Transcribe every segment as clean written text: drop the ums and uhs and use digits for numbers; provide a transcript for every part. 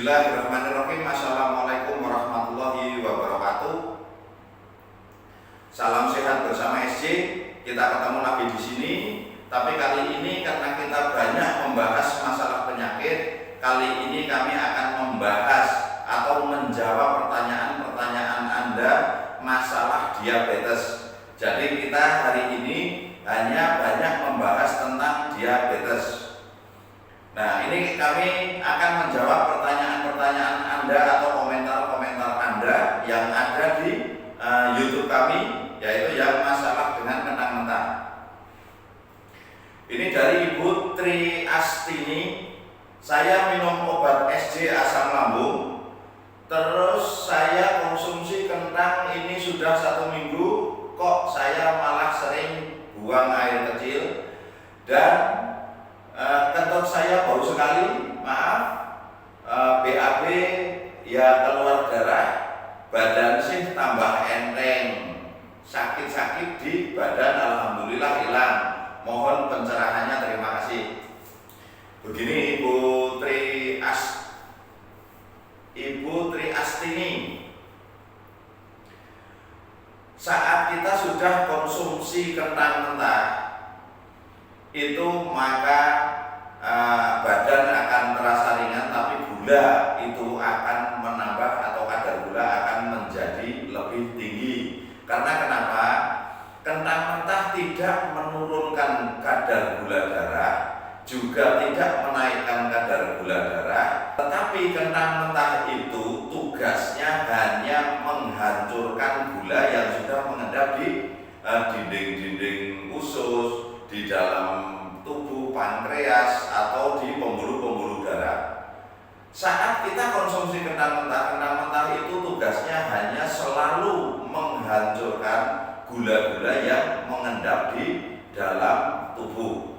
Bismillahirrahmanirrahim. Assalamualaikum warahmatullahi wabarakatuh. Salam sehat bersama SC. Kita ketemu lagi di sini. Tapi kali ini karena kita banyak membahas masalah penyakit, kali ini kami akan membahas atau menjawab pertanyaan-pertanyaan Anda masalah diabetes. Jadi kita hari ini hanya banyak membahas tentang diabetes. Nah, ini kami akan menjawab pertanyaan-pertanyaan Anda atau komentar-komentar Anda yang ada di YouTube kami, yaitu yang masalah dengan kentang mentah. Ini dari Ibu Tri Astini. Saya minum obat SJ asam lambung, terus saya konsumsi kentang ini sudah 1 minggu, kok saya malah sering buang air kecil dan kentut saya bau sekali, BAB ya keluar darah, badan sih tambah enteng, sakit-sakit di badan alhamdulillah hilang. Mohon pencerahannya, terima kasih. Begini Ibu Tri Astini, saat kita sudah konsumsi kentang mentah itu maka badan akan terasa ringan, tapi gula itu akan menambah atau kadar gula akan menjadi lebih tinggi. Karena kenapa? Kentang mentah tidak menurunkan kadar gula darah, juga tidak menaikkan kadar gula darah, tetapi kentang mentah itu tugasnya hanya menghancurkan gula yang sudah mengendap di dinding-dinding usus, di dalam tubuh pankreas atau di pembuluh-pembuluh darah. Saat kita konsumsi kentang mentah itu tugasnya hanya selalu menghancurkan gula-gula yang mengendap di dalam tubuh.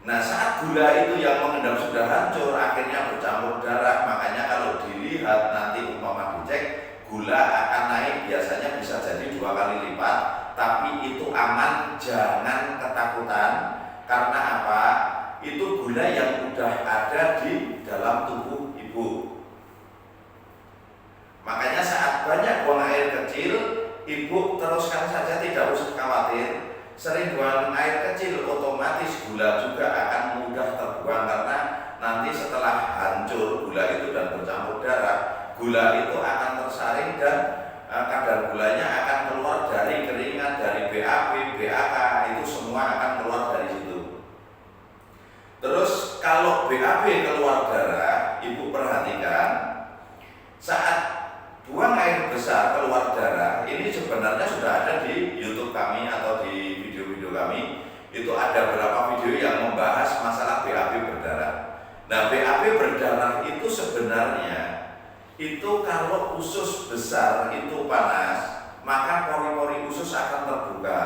Nah, saat gula itu yang mengendap sudah hancur, akhirnya bercampur darah. Makanya kalau dilihat nanti umpama dicek, gula akan naik, biasanya bisa jadi 2 kali lipat. Tapi itu aman, jangan ketakutan. Karena apa? Itu gula yang udah ada di dalam tubuh ibu. Makanya saat banyak buang air kecil, ibu teruskan saja, tidak usah khawatir. Sering buang air kecil, otomatis gula juga akan mudah terbuang. Karena nanti setelah hancur gula itu dan bercampur darah, gula itu akan tersaring dan kadar gulanya akan keluar dari keringat, dari BAB, BAK, itu semua akan keluar dari situ. Terus kalau BAB keluar darah, ibu perhatikan, saat buang air besar keluar darah, ini sebenarnya sudah ada di YouTube kami atau di video-video kami. Itu ada beberapa video yang membahas masalah BAB berdarah. Nah, BAB berdarah itu sebenarnya itu kalau usus besar itu panas, maka pori-pori usus akan terbuka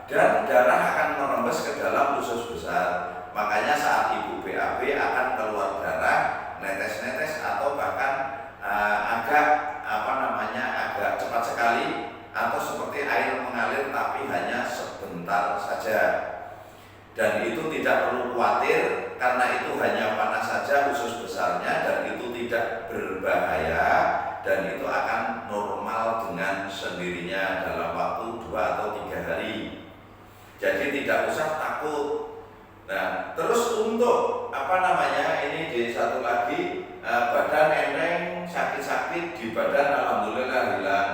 dan darah akan merembes ke dalam usus besar. Makanya saat ibu BAB akan keluar darah, netes-netes atau bahkan agak agak cepat sekali, atau seperti air mengalir tapi hanya sebentar saja. Dan itu tidak perlu khawatir, karena itu hanya panas saja usus besarnya dan itu tidak berbahaya dan itu akan normal dengan sendirinya dalam waktu 2 atau 3 hari. Jadi tidak usah takut. Nah, terus untuk ini di satu lagi, badan enteng, sakit-sakit di badan alhamdulillah hilang.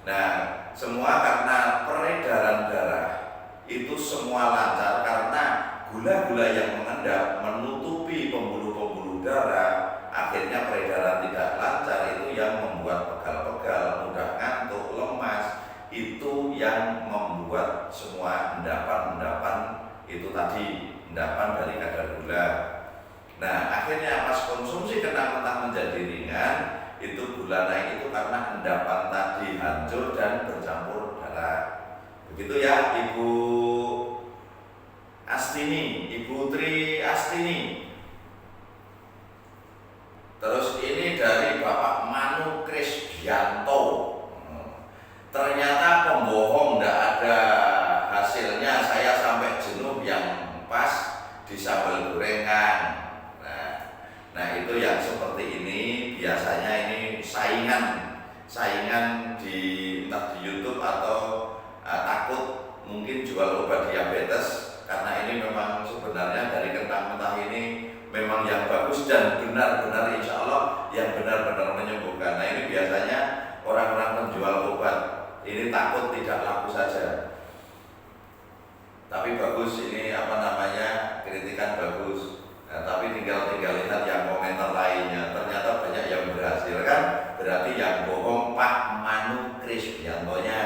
Nah, semua karena peredaran darah itu semua lancar, karena gula-gula yang mengendap menutupi pembuluh-pembuluh darah, akhirnya peredaran tidak lancar, itu yang membuat pegal-pegal, mudah ngantuk, lemas, itu yang membuat semua endapan-endapan itu tadi, endapan dari kadar gula. Nah, akhirnya pas konsumsi kentang mentah menjadi ringan, itu gula naik itu karena endapan tadi hancur dan bercampur darah. Begitu ya Ibu Astini, Ibu Tri Astini. Terus ini dari Bapak Manu Krisbianto. Ternyata pembohong, tidak ada hasilnya. Saya sampai jenuh yang pas di sambal gorengan. Nah itu yang seperti ini jual obat diabetes, karena ini memang sebenarnya dari kentang mentah ini memang yang bagus dan benar-benar insya Allah yang benar-benar menyembuhkan. Nah ini biasanya orang-orang penjual obat ini takut tidak laku saja, tapi bagus ini kritikan bagus. Nah, tapi tinggal lihat yang komentar lainnya, ternyata banyak yang berhasil kan, berarti yang bohong Pak Manu Krisbiantonya.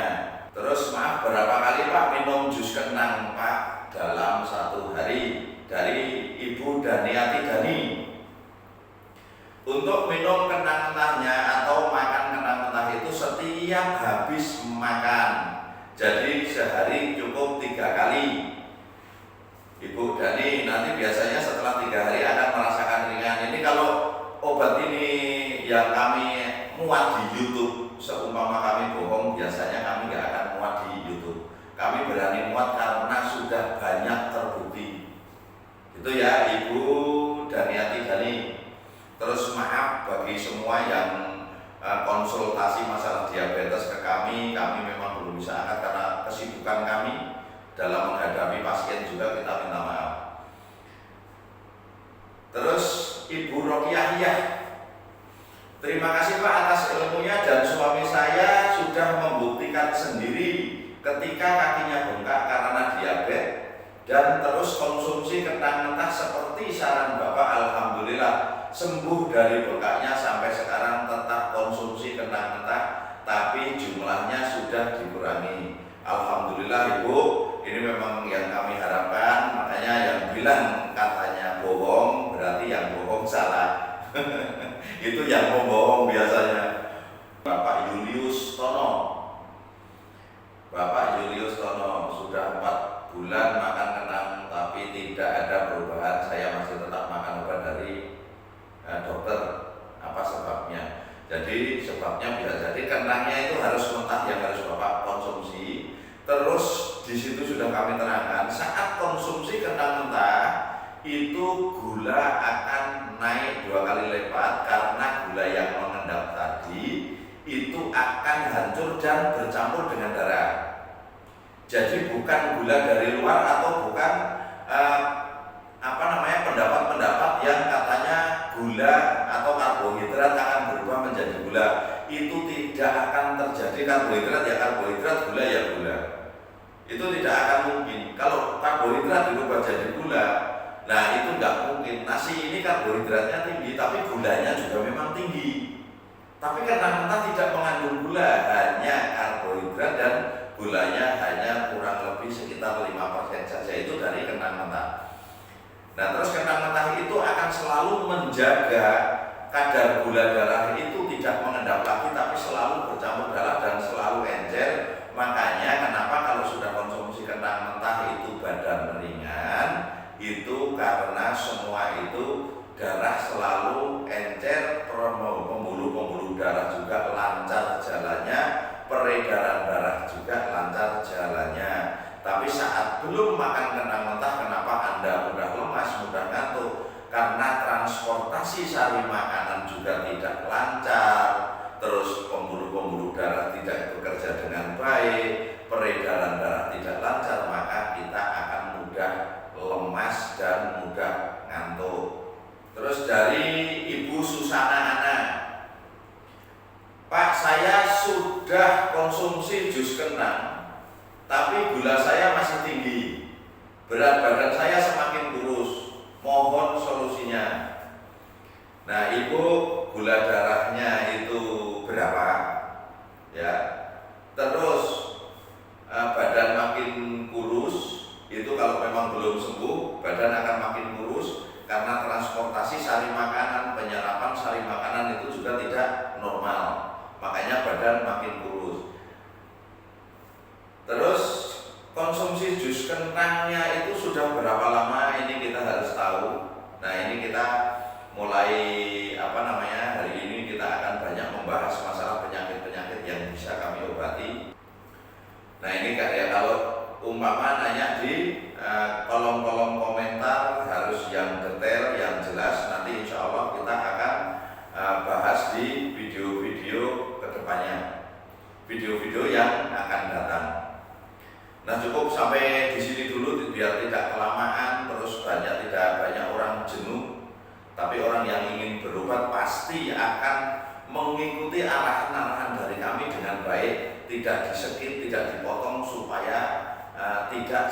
Terus maaf, berapa kali Pak minum jus kentang Pak dalam satu hari? Dari Ibu Daniati Dani. Untuk minum kentang mentahnya atau makan kentang mentah itu setiap habis makan, jadi sehari cukup 3 kali. Ibu Dani nanti biasanya setelah 3 hari akan merasakan ringan. Ini kalau obat ini yang kami muat di YouTube, seumpama kami bohong, biasanya kami nggak akan muat di YouTube. Kami berani muat karena sudah banyak terbukti. Itu ya Ibu Daniati Dani. Terus maaf bagi semua yang konsultasi masalah diabetes ke kami memang belum bisa angkat karena kesibukan kami dalam menghadapi pasien juga, kita minta maaf. Terus Ibu Rokiahiyah, terima kasih Pak atas ilmunya, dan suami saya sudah membuktikan sendiri ketika kakinya bengkak karena diabetes dan terus konsumsi kentang mentah seperti saran Bapak, alhamdulillah sembuh dari bengkaknya, sampai sekarang tetap konsumsi kentang mentah tapi jumlahnya sudah dikurangi. Alhamdulillah Ibu, ini memang yang kami harapkan. Makanya yang bilang katanya bohong, berarti yang bohong salah. Itu yang membohong biasanya. Bapak Julius Tono. Bapak Julius Tono sudah 4 bulan makan kentang tapi tidak ada perubahan. Saya masih tetap makan obat dari dokter. Apa sebabnya? Jadi sebabnya bisa jadi kentangnya itu harus mentah yang harus Bapak konsumsi. Terus di situ sudah kami terangkan, saat konsumsi kentang mentah itu gula akan naik 2 kali lipat karena gula yang mengendap tadi itu akan hancur dan bercampur dengan darah. Jadi bukan gula dari luar atau bukan pendapat-pendapat yang katanya gula atau karbohidrat akan berubah menjadi gula. Itu tidak akan terjadi. Karbohidrat ya karbohidrat, gula ya gula. Itu tidak akan mungkin. Kalau karbohidrat berubah jadi gula, nah itu nggak mungkin. Nasi ini karbohidratnya tinggi, tapi gulanya juga memang tinggi. Tapi kentang mentah tidak mengandung gula, hanya karbohidrat dan gulanya hanya kurang lebih sekitar 5% saja. Itu dari kentang mentah. Nah terus kentang mentah itu akan selalu menjaga kadar gula darah itu tidak mengendap lagi, tapi selalu bercampur darah dan selalu encer. Makanya kenapa kalau sudah konsumsi kentang mentah itu badan ringan, itu karena semua itu darah selalu encer, pembuluh-pembuluh darah juga lancar jalannya, peredaran darah juga lancar jalannya. Tapi saat belum makan kentang mentah, kenapa Anda mudah lemas, mudah ngantuk? Karena transportasi sari makanan juga tidak lancar, terus pembuluh-pembuluh darah tidak bekerja dengan baik, peredaran darah tidak lancar, maka kita akan mudah lemas dan mudah ngantuk. Terus dari Ibu Susana Ana, Pak, saya sudah konsumsi jus kentang, tapi gula saya masih tinggi, berat badan saya semakin kurus, mohon solusinya. Nah Ibu, gula darahnya itu berapa? Ya. Terus badan makin kurus, itu kalau memang belum sembuh, badan akan makin kurus karena transportasi sari makanan, penyerapan sari makanan itu juga tidak normal. Makanya badan makin kurus. Terus konsumsi jus kentangnya itu sudah berapa lama, ini kita harus tahu. Nah ini kita mulai hari ini kita akan banyak membahas masalah penyakit-penyakit yang bisa kami obati. Nah ini kayak kalau umpama nanya di kolom-kolom komentar harus yang detail, yang jelas. Nanti insya Allah kita akan bahas di video-video kedepannya, video-video yang akan datang. Nah, cukup sampai di sini dulu biar tidak kelamaan, terus tidak banyak orang jenuh. Tapi orang yang ingin berobat pasti akan mengikuti arahan-arahan dari kami dengan baik, tidak di-skip, tidak dipotong supaya tidak